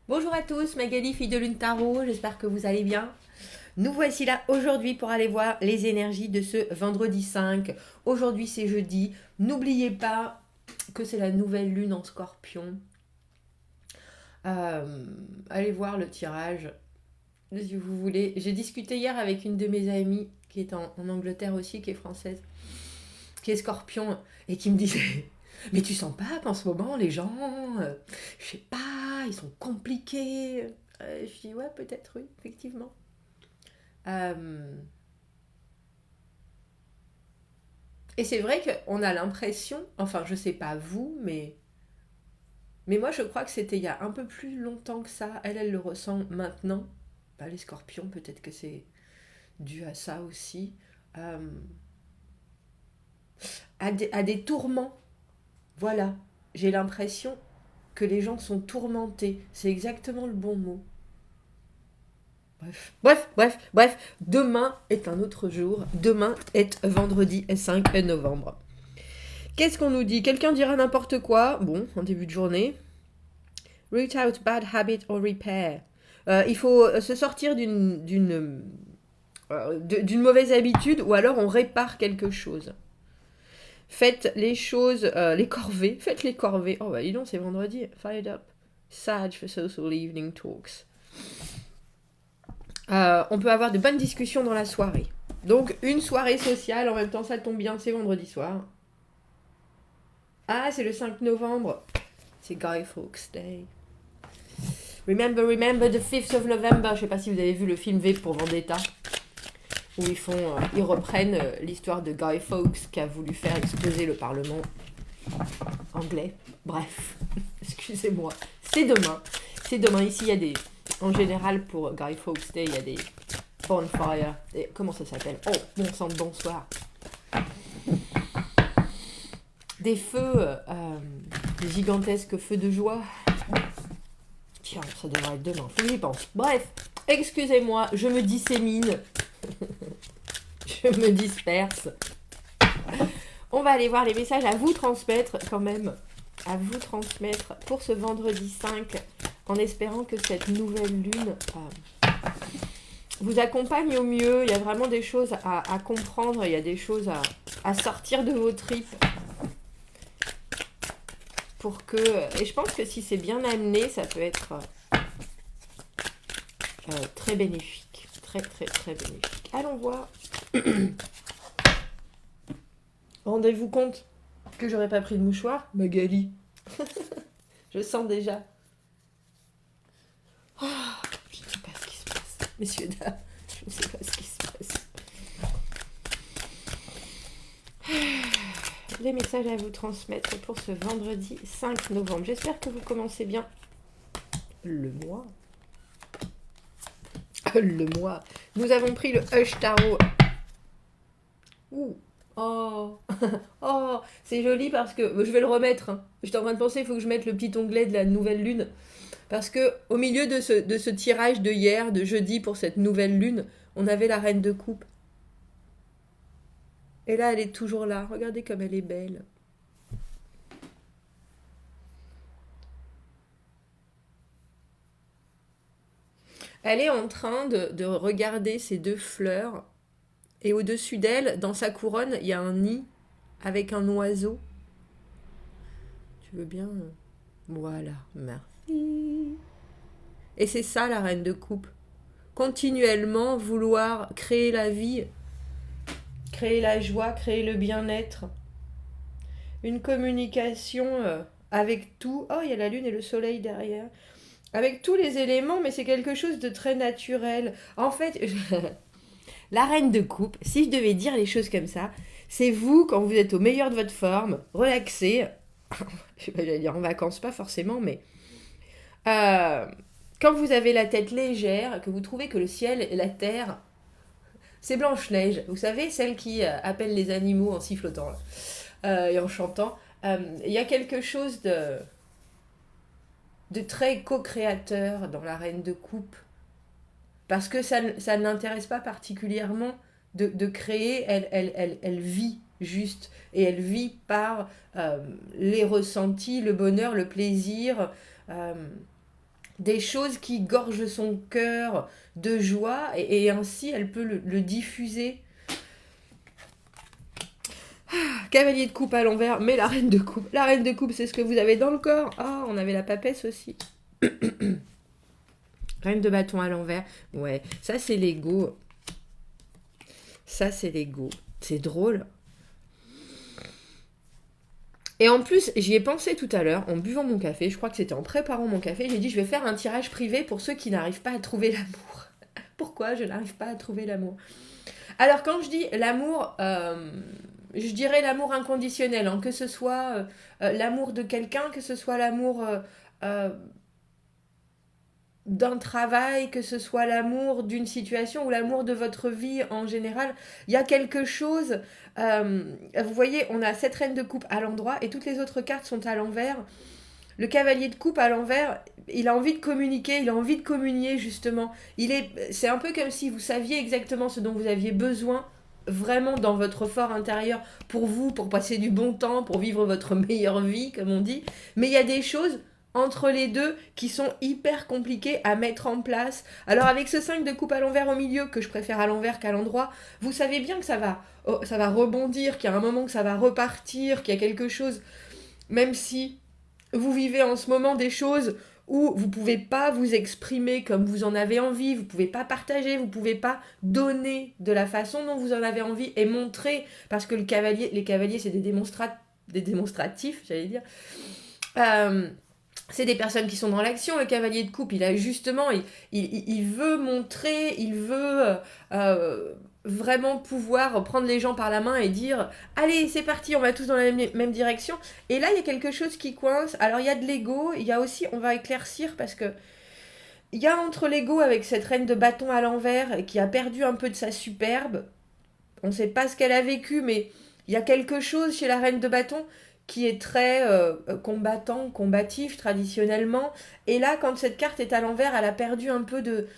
Bonjour à tous, Magali, fille de Lune Tarot, j'espère que vous allez bien. Nous voici là aujourd'hui pour aller voir les énergies de ce vendredi 5. Aujourd'hui c'est jeudi. N'oubliez pas que c'est la nouvelle lune en Scorpion. Allez voir le tirage si vous voulez. J'ai discuté hier avec une de mes amies qui est en Angleterre aussi, qui est française, qui est Scorpion et qui me disait mais tu sens pas qu'en ce moment les gens, je sais pas, ils sont compliqués. Je dis ouais peut-être oui, effectivement. Euh, et c'est vrai qu'on a l'impression, enfin je sais pas vous, mais moi je crois que c'était il y a un peu plus longtemps que ça. Elle le ressent maintenant. Bah, les scorpions, peut-être que c'est dû à ça aussi. Euh, à des tourments. Voilà. J'ai l'impression que les gens sont tourmentés. C'est exactement le bon mot. Bref. Demain est un autre jour. Demain est vendredi 5 novembre. Qu'est-ce qu'on nous dit? Quelqu'un dira n'importe quoi. Bon, en début de journée. Root out bad habit or repair. Il faut se sortir d'une mauvaise habitude ou alors on répare quelque chose. Faites les choses, les corvées. Faites les corvées. Oh bah dis donc, c'est vendredi. Fired up. Sage for social evening talks. On peut avoir de bonnes discussions dans la soirée. Donc une soirée sociale, en même temps ça tombe bien, c'est vendredi soir. Ah, c'est le 5 novembre. C'est Guy Fawkes Day. Remember the 5th of November. Je sais pas si vous avez vu le film V pour Vendetta, où ils reprennent l'histoire de Guy Fawkes qui a voulu faire exploser le Parlement anglais. Bref, excusez-moi. C'est demain. C'est demain. Ici, il y a des. En général, pour Guy Fawkes Day, il y a des bonfires. Comment ça s'appelle? Oh, bon sang de bonsoir. Des feux, des gigantesques feux de joie. Tiens, ça devrait être demain. Faut que j'y pense. Bref, excusez-moi, je me dissémine. Je me disperse. On va aller voir les messages à vous transmettre quand même. À vous transmettre pour ce vendredi 5. En espérant que cette nouvelle lune vous accompagne au mieux. Il y a vraiment des choses à comprendre. Il y a des choses à sortir de vos tripes. Pour que... Et je pense que si c'est bien amené, ça peut être très bénéfique. Très bénéfique. Allons voir. Rendez-vous compte que j'aurais pas pris de mouchoir, Magali. Je sens déjà. Oh, je ne sais pas ce qui se passe. Messieurs, dames, je ne sais pas ce qui se passe. Les messages à vous transmettre pour ce vendredi 5 novembre. J'espère que vous commencez bien le mois. Le mois. Nous avons pris le Hush Tarot. Ouh. Oh, oh, c'est joli parce que je vais le remettre. Hein. J'étais en train de penser, il faut que je mette le petit onglet de la nouvelle lune. Parce que au milieu de ce tirage de hier, de jeudi pour cette nouvelle lune, on avait la reine de coupe. Et là, elle est toujours là. Regardez comme elle est belle. Elle est en train de regarder ces deux fleurs. Et au-dessus d'elle, dans sa couronne, il y a un nid avec un oiseau. Tu veux bien? Voilà, merci. Et c'est ça la reine de coupe. Continuellement vouloir créer la vie, créer la joie, créer le bien-être. Une communication avec tout. Oh, il y a la lune et le soleil derrière. Avec tous les éléments, mais c'est quelque chose de très naturel. En fait, la reine de coupe, si je devais dire les choses comme ça, c'est vous quand vous êtes au meilleur de votre forme, relaxé. Je sais pas, j'allais dire en vacances, pas forcément, mais euh, quand vous avez la tête légère, que vous trouvez que le ciel et la terre, c'est Blanche-Neige. Vous savez, celle qui appelle les animaux en sifflotant et en chantant. Il y a quelque chose de très co-créateur dans la reine de coupe. Parce que ça ne l'intéresse pas particulièrement de créer, elle vit juste. Et elle vit par les ressentis, le bonheur, le plaisir. Euh, des choses qui gorgent son cœur de joie et ainsi elle peut le diffuser. Cavalier de coupe à l'envers, mais la reine de coupe. La reine de coupe, c'est ce que vous avez dans le corps. Ah, on avait la papesse aussi. Reine de bâton à l'envers. Ouais, ça c'est l'ego. Ça c'est l'ego. C'est drôle. Et en plus, j'y ai pensé tout à l'heure en buvant mon café. Je crois que c'était en préparant mon café. J'ai dit, je vais faire un tirage privé pour ceux qui n'arrivent pas à trouver l'amour. Pourquoi je n'arrive pas à trouver l'amour? Alors quand je dis l'amour, je dirais l'amour inconditionnel, hein, que ce soit l'amour de quelqu'un, que ce soit l'amour euh, d'un travail, que ce soit l'amour d'une situation ou l'amour de votre vie en général. Il y a quelque chose, vous voyez, on a cette reine de coupe à l'endroit et toutes les autres cartes sont à l'envers. Le cavalier de coupe à l'envers, il a envie de communiquer, il a envie de communier justement. C'est un peu comme si vous saviez exactement ce dont vous aviez besoin vraiment dans votre fort intérieur pour vous, pour passer du bon temps, pour vivre votre meilleure vie, comme on dit. Mais il y a des choses entre les deux qui sont hyper compliquées à mettre en place. Alors avec ce 5 de coupe à l'envers au milieu, que je préfère à l'envers qu'à l'endroit, vous savez bien que ça va rebondir, qu'il y a un moment que ça va repartir, qu'il y a quelque chose, même si vous vivez en ce moment des choses où vous ne pouvez pas vous exprimer comme vous en avez envie, vous ne pouvez pas partager, vous ne pouvez pas donner de la façon dont vous en avez envie et montrer, parce que les cavaliers c'est des démonstratifs, j'allais dire. C'est des personnes qui sont dans l'action. Le cavalier de coupe, il a justement, il veut montrer, il veut vraiment pouvoir prendre les gens par la main et dire allez, c'est parti, on va tous dans la même direction. Et là, il y a quelque chose qui coince. Alors, il y a de l'ego, il y a aussi, on va éclaircir parce que il y a entre l'ego avec cette reine de bâton à l'envers qui a perdu un peu de sa superbe. On ne sait pas ce qu'elle a vécu, mais il y a quelque chose chez la reine de bâton qui est très combattant, combatif traditionnellement. Et là, quand cette carte est à l'envers, elle a perdu un peu de...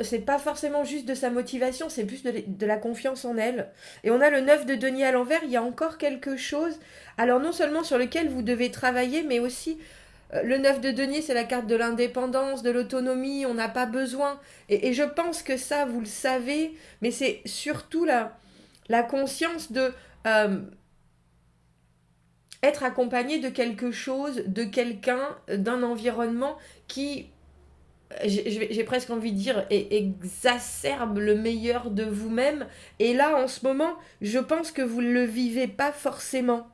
c'est pas forcément juste de sa motivation, c'est plus de la confiance en elle. Et on a le 9 de denier à l'envers, il y a encore quelque chose, alors non seulement sur lequel vous devez travailler, mais aussi le 9 de denier, c'est la carte de l'indépendance, de l'autonomie, on n'a pas besoin. Et je pense que ça, vous le savez, mais c'est surtout la conscience de... être accompagné de quelque chose, de quelqu'un, d'un environnement qui, j'ai presque envie de dire, exacerbe le meilleur de vous-même. Et là, en ce moment, je pense que vous ne le vivez pas forcément.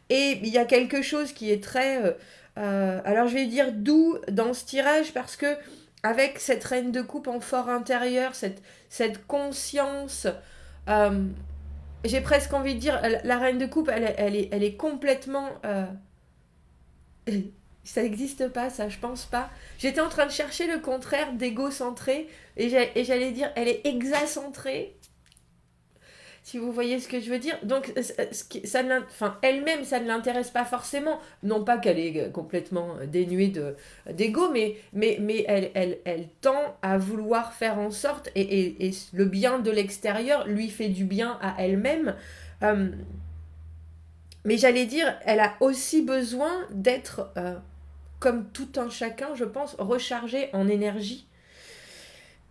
Et il y a quelque chose qui est très... alors je vais dire doux dans ce tirage parce que avec cette reine de coupe en fort intérieur, cette conscience... j'ai presque envie de dire, la reine de coupe, elle est complètement... ça n'existe pas, ça, je pense pas. J'étais en train de chercher le contraire d'égocentré, et j'allais dire, elle est exacentrée, si vous voyez ce que je veux dire. Donc, elle-même, ça ne l'intéresse pas forcément. Non pas qu'elle est complètement dénuée d'ego, mais elle tend à vouloir faire en sorte, et le bien de l'extérieur lui fait du bien à elle-même. Mais j'allais dire, elle a aussi besoin d'être, comme tout un chacun, je pense, rechargée en énergie.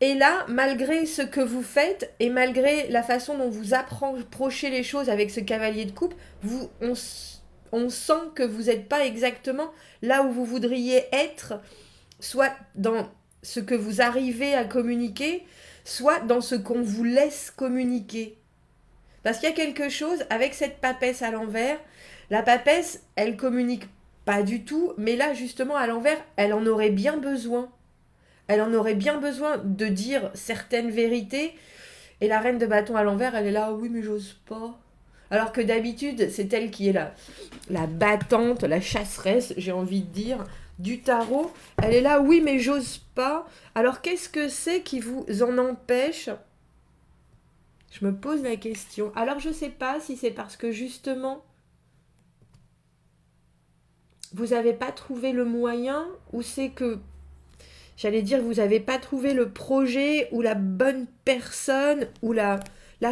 Et là, malgré ce que vous faites et malgré la façon dont vous approchez les choses avec ce cavalier de coupe, on sent que vous n'êtes pas exactement là où vous voudriez être, soit dans ce que vous arrivez à communiquer, soit dans ce qu'on vous laisse communiquer. Parce qu'il y a quelque chose avec cette papesse à l'envers. La papesse, elle communique pas du tout, mais là, justement, à l'envers, elle en aurait bien besoin. Elle en aurait bien besoin de dire certaines vérités. Et la reine de bâton à l'envers, elle est là, oui, mais j'ose pas. Alors que d'habitude, c'est elle qui est la battante, la chasseresse, j'ai envie de dire, du tarot. Elle est là, oui, mais j'ose pas. Alors qu'est-ce que c'est qui vous en empêche ? Je me pose la question. Alors je sais pas si c'est parce que justement, vous n'avez pas trouvé le moyen, ou c'est que... J'allais dire, vous n'avez pas trouvé le projet ou la bonne personne ou la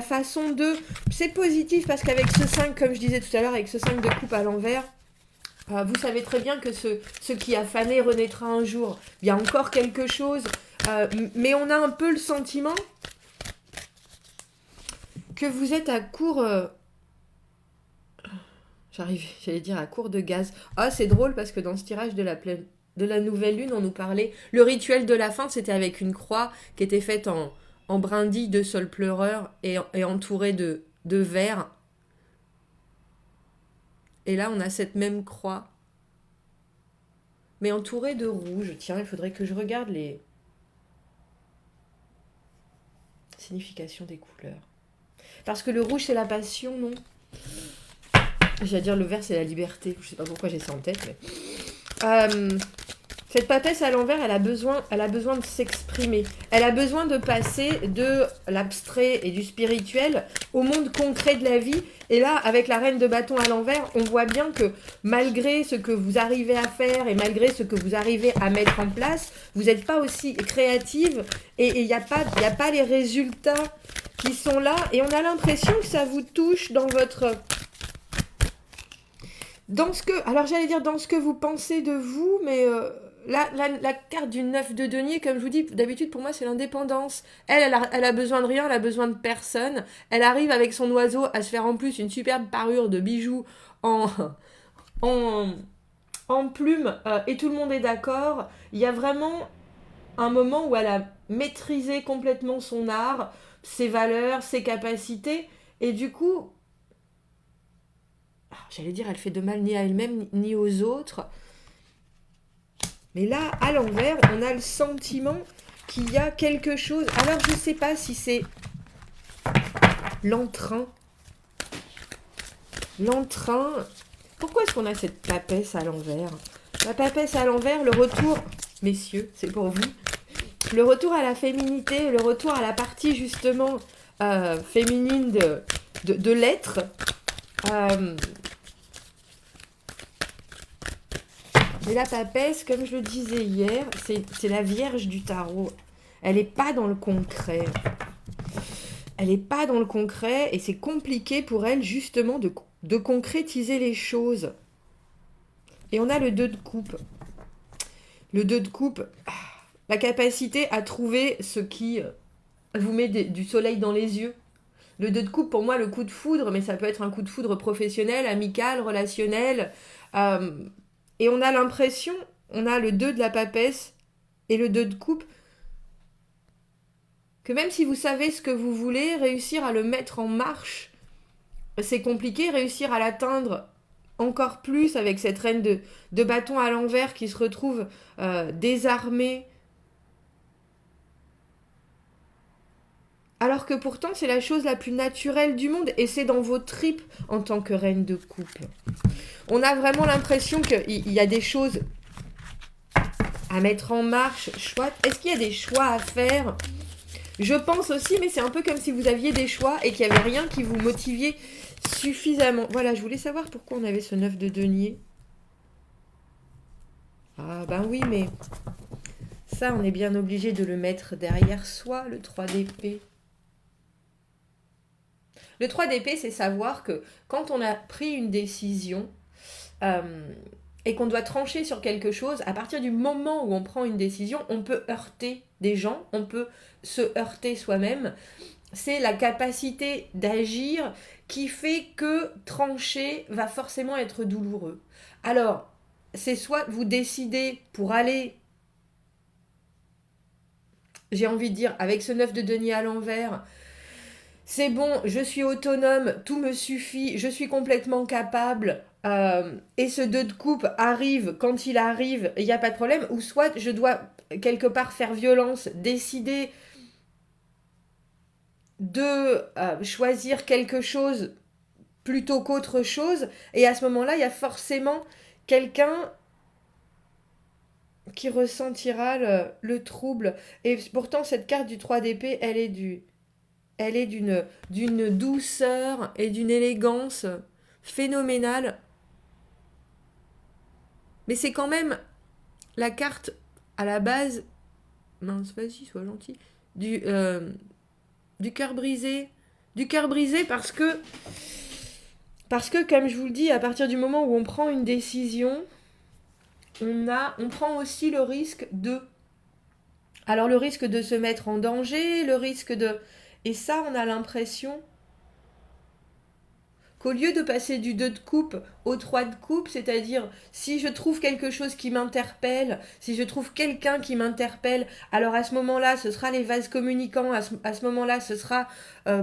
façon de... C'est positif parce qu'avec ce 5, comme je disais tout à l'heure, avec ce 5 de coupe à l'envers, Vous savez très bien que ce qui a fané renaîtra un jour. Il y a encore quelque chose, mais on a un peu le sentiment que vous êtes à court... j'allais dire à court de gaz. Ah, c'est drôle parce que dans ce tirage de la nouvelle lune, on nous parlait... Le rituel de la fin, c'était avec une croix qui était faite en brindilles de sol pleureur et entourée de verre. Et là, on a cette même croix, mais entourée de rouge. Tiens, il faudrait que je regarde les significations des couleurs. Parce que le rouge, c'est la passion, non? J'allais dire le vert, c'est la liberté. Je sais pas pourquoi j'ai ça en tête, mais... Cette papesse à l'envers, elle a besoin de s'exprimer. Elle a besoin de passer de l'abstrait et du spirituel au monde concret de la vie. Et là, avec la reine de bâton à l'envers, on voit bien que malgré ce que vous arrivez à faire et malgré ce que vous arrivez à mettre en place, vous n'êtes pas aussi créative et il n'y a pas les résultats qui sont là. Et on a l'impression que ça vous touche dans votre... Alors j'allais dire dans ce que vous pensez de vous, mais la carte du 9 de denier, comme je vous dis, d'habitude pour moi c'est l'indépendance. Elle a besoin de rien, elle a besoin de personne. Elle arrive avec son oiseau à se faire en plus une superbe parure de bijoux en, en plumes et tout le monde est d'accord. Il y a vraiment un moment où elle a maîtrisé complètement son art, ses valeurs, ses capacités, et du coup... J'allais dire, elle fait de mal ni à elle-même ni aux autres. Mais là, à l'envers, on a le sentiment qu'il y a quelque chose. Alors, je ne sais pas si c'est l'entrain. L'entrain. Pourquoi est-ce qu'on a cette papesse à l'envers? La papesse à l'envers, le retour, messieurs, c'est pour vous. Le retour à la féminité, le retour à la partie justement féminine de l'être. Mais la papesse, comme je le disais hier, c'est la vierge du tarot. Elle n'est pas dans le concret. Elle n'est pas dans le concret et c'est compliqué pour elle justement de concrétiser les choses. Et on a le 2 de coupe. Le 2 de coupe, la capacité à trouver ce qui vous met du soleil dans les yeux. Le 2 de coupe, pour moi, le coup de foudre, mais ça peut être un coup de foudre professionnel, amical, relationnel. Et on a l'impression, on a le 2 de la papesse et le 2 de coupe, que même si vous savez ce que vous voulez, réussir à le mettre en marche, c'est compliqué. Réussir à l'atteindre encore plus avec cette reine de bâton à l'envers qui se retrouve désarmée. Alors que pourtant, c'est la chose la plus naturelle du monde et c'est dans vos tripes en tant que reine de coupe. On a vraiment l'impression qu'il y a des choses à mettre en marche. Est-ce qu'il y a des choix à faire? Je pense aussi, mais c'est un peu comme si vous aviez des choix et qu'il n'y avait rien qui vous motiviez suffisamment. Voilà, je voulais savoir pourquoi on avait ce 9 de denier. Ah ben oui, mais ça, on est bien obligé de le mettre derrière soi, le 3 d'épée. Le 3 d'épée, c'est savoir que quand on a pris une décision et qu'on doit trancher sur quelque chose, à partir du moment où on prend une décision, on peut heurter des gens, on peut se heurter soi-même. C'est la capacité d'agir qui fait que trancher va forcément être douloureux. Alors, c'est soit vous décidez pour aller, j'ai envie de dire, avec ce 9 de denier à l'envers, c'est bon, je suis autonome, tout me suffit, je suis complètement capable, et ce 2 de coupe arrive quand il arrive, il n'y a pas de problème, ou soit je dois quelque part faire violence, décider de choisir quelque chose plutôt qu'autre chose, et à ce moment-là, il y a forcément quelqu'un qui ressentira le trouble. Et pourtant, cette carte du 3 d'épée, elle est d'une douceur et d'une élégance phénoménale. Mais c'est quand même la carte à la base, mince, vas-y, sois gentil, du cœur brisé. Du cœur brisé parce que Parce que, comme je vous le dis, à partir du moment où on prend une décision, on prend aussi le risque de... Alors le risque de se mettre en danger, le risque de... Et ça, on a l'impression qu'au lieu de passer du 2 de coupe au 3 de coupe, c'est-à-dire si je trouve quelque chose qui m'interpelle, si je trouve quelqu'un qui m'interpelle, alors à ce moment-là, ce sera les vases communicants, à ce moment-là, ce sera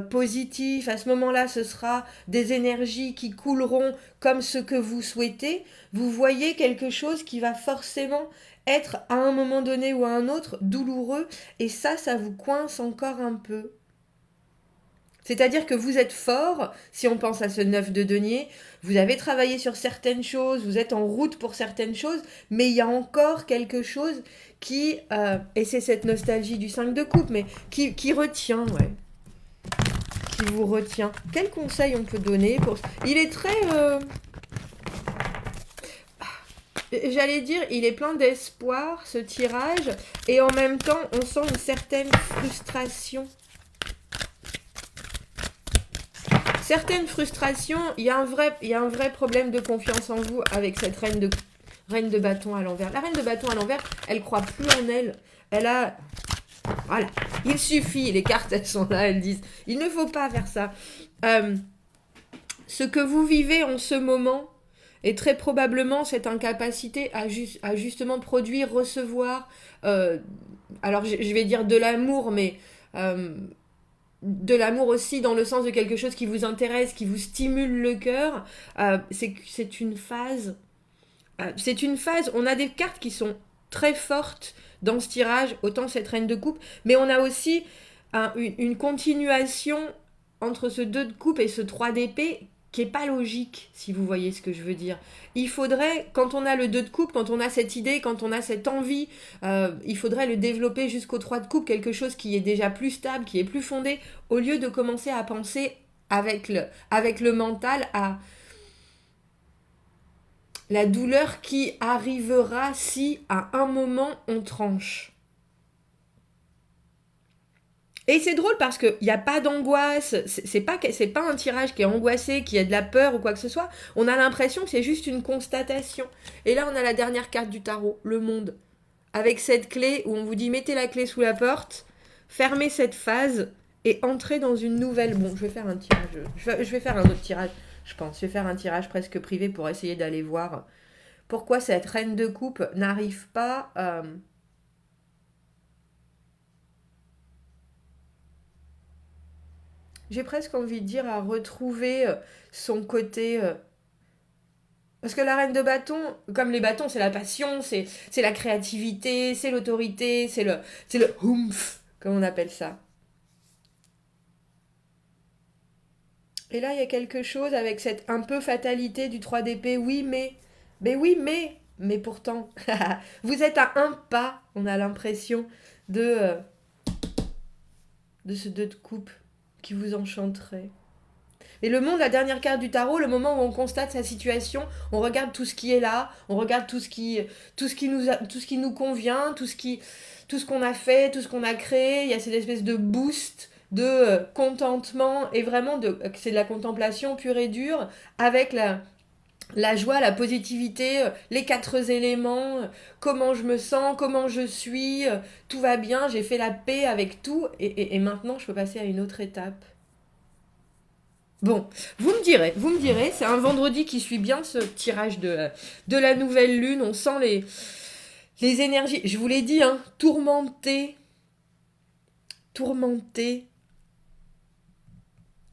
positif, à ce moment-là, ce sera des énergies qui couleront comme ce que vous souhaitez, vous voyez quelque chose qui va forcément être à un moment donné ou à un autre douloureux, et ça vous coince encore un peu. C'est-à-dire que vous êtes fort, si on pense à ce 9 de denier, vous avez travaillé sur certaines choses, vous êtes en route pour certaines choses, mais il y a encore quelque chose qui, et c'est cette nostalgie du 5 de coupe, mais qui retient, ouais, qui vous retient. Quel conseil on peut donner pour... Il est très... J'allais dire, il est plein d'espoir, ce tirage, et en même temps, on sent une certaine frustration. Certaines frustrations, il y a un vrai problème de confiance en vous avec cette reine de bâton à l'envers. La reine de bâton à l'envers, elle croit plus en elle. Elle a... Voilà, il suffit, les cartes, elles sont là, elles disent, il ne faut pas faire ça. Ce que vous vivez en ce moment est très probablement cette incapacité à justement produire, recevoir, alors je vais dire de l'amour, mais... de l'amour aussi dans le sens de quelque chose qui vous intéresse, qui vous stimule le cœur, c'est une phase. C'est une phase, on a des cartes qui sont très fortes dans ce tirage, autant cette reine de coupe, mais on a aussi une continuation entre ce 2 de coupe et ce 3 d'épée qui n'est pas logique, si vous voyez ce que je veux dire. Il faudrait, quand on a le 2 de coupe, quand on a cette idée, quand on a cette envie, il faudrait le développer jusqu'au 3 de coupe, quelque chose qui est déjà plus stable, qui est plus fondé, au lieu de commencer à penser avec le mental à la douleur qui arrivera si à un moment on tranche. Et c'est drôle parce qu'il n'y a pas d'angoisse, c'est pas un tirage qui est angoissé, qui a de la peur ou quoi que ce soit. On a l'impression que c'est juste une constatation. Et là, on a la dernière carte du tarot, le monde. Avec cette clé où on vous dit mettez la clé sous la porte, fermez cette phase et entrez dans une nouvelle... Bon, je vais faire un tirage, je vais faire un autre tirage, je pense. Je vais faire un tirage presque privé pour essayer d'aller voir pourquoi cette reine de coupe n'arrive pas... J'ai presque envie de dire à retrouver son côté... Parce que la reine de bâton, comme les bâtons, c'est la passion, c'est la créativité, c'est l'autorité, c'est le oomph, comme on appelle ça. Et là, il y a quelque chose avec cette un peu fatalité du 3 d'épée. Oui, mais pourtant, vous êtes à un pas, on a l'impression, de ce 2 de coupe qui vous enchanterait. Et le monde, la dernière carte du tarot, le moment où on constate sa situation, on regarde tout ce qui est là, on regarde tout ce qui nous convient, tout ce qu'on a fait, tout ce qu'on a créé. Il y a cette espèce de boost de contentement et vraiment c'est de la contemplation pure et dure avec la joie, la positivité, les 4 éléments, comment je me sens, comment je suis, tout va bien, j'ai fait la paix avec tout et maintenant je peux passer à une autre étape. Bon, vous me direz, c'est un vendredi qui suit bien ce tirage de la nouvelle lune, on sent les énergies, je vous l'ai dit, hein, tourmentées,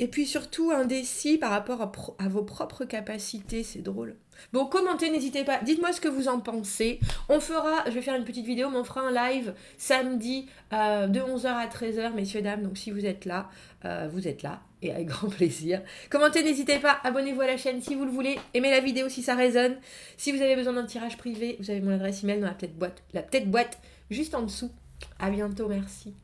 et puis surtout indécis par rapport à vos propres capacités, c'est drôle. Bon, commentez, n'hésitez pas, dites-moi ce que vous en pensez. Je vais faire une petite vidéo, mais on fera un live samedi de 11h à 13h, messieurs, dames, donc si vous êtes là, et avec grand plaisir. Commentez, n'hésitez pas, abonnez-vous à la chaîne si vous le voulez, aimez la vidéo si ça résonne. Si vous avez besoin d'un tirage privé, vous avez mon adresse email dans la petite boîte juste en dessous. À bientôt, merci.